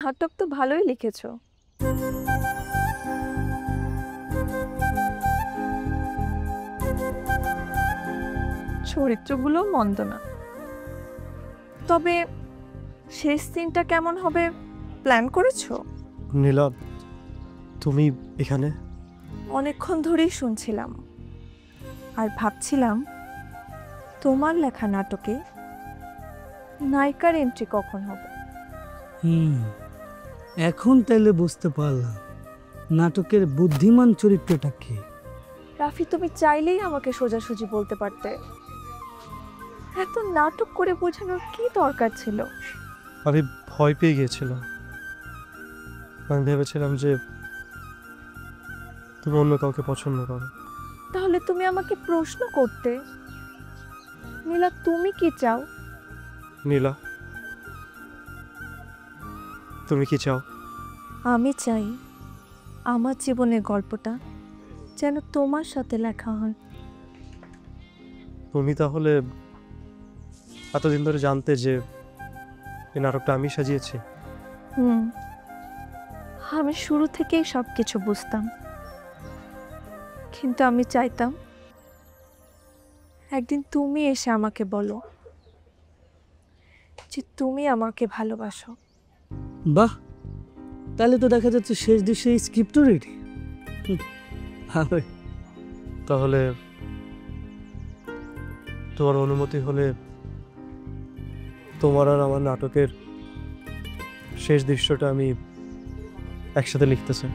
নাটক তো ভালোই লিখেছো। চরিত্রগুলো মন্দ না, তবে শেষ সিনটা কেমন হবে প্ল্যান করেছো? নীলা, তুমি এখানে? অনেকক্ষণ ধরেই শুনছিলাম আর ভাবছিলাম তোমার লেখা নাটকে নায়িকার এন্ট্রি কখন হবে। এখন তাইলে বুঝতে পারলাম নাটকের বুদ্ধিমান চরিত্রটা কি। রাফি, তুমি চাইলেই আমাকে সোজাসুজি বলতে পারতে, এত নাটক করে বোঝানোর কি দরকার ছিল? আমি ভয় পেয়ে গিয়েছিলাম। আমি ভেবেছিলাম যে তুমি অন্য কাউকে পছন্দ করো। তাহলে তুমি আমাকে প্রশ্ন করতে, নীলা তুমি কি চাও? নীলা, তুমি কি চাও? আমি চাই আমার জীবনের গল্পটা যেন তোমার সাথে লেখা হয়। তুমি তাহলে এতদিন ধরে জানতে যে এই নাটকটা আমি সাজিয়েছি? আমি শুরু থেকেই সব কিছু বুঝতাম, কিন্তু আমি চাইতাম একদিন তুমি এসে আমাকে বলো যে তুমি আমাকে ভালোবাসো। বাহ, তাহলে তো দেখা যাচ্ছে শেষ দৃশ্যে স্ক্রিপ্টও রেডি। তাহলে তোমার অনুমতি হলে তোমার আর আমার নাটকের শেষ দৃশ্যটা আমি একসাথে লিখতে চাই।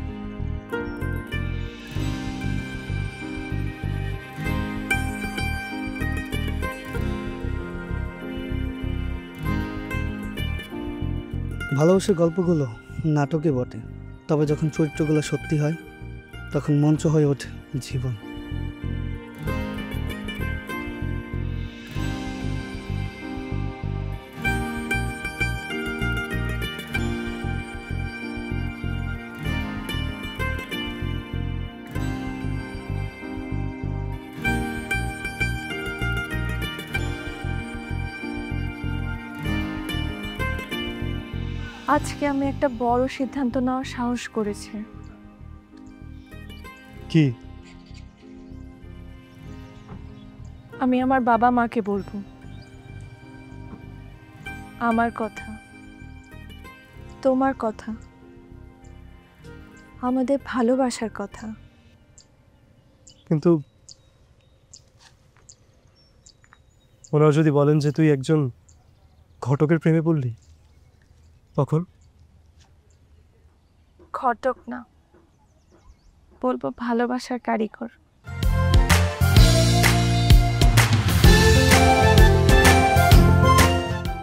ভালোবাসার গল্পগুলো নাটকে বটে, তবে যখন চরিত্রগুলো সত্যি হয় তখন মঞ্চ হয়ে ওঠে জীবন। আজকে আমি একটা বড় সিদ্ধান্ত নেওয়ার সাহস করেছি। কি? আমি আমার বাবা মাকে বলবো আমার কথা, তোমার কথা, আমাদের ভালোবাসার কথা। কিন্তু ওনারা যদি বলেন যে তুই একজন ঘটকের প্রেমে পড়লি, তখন? ঘটক না, বলবো ভালোবাসার কারিগর।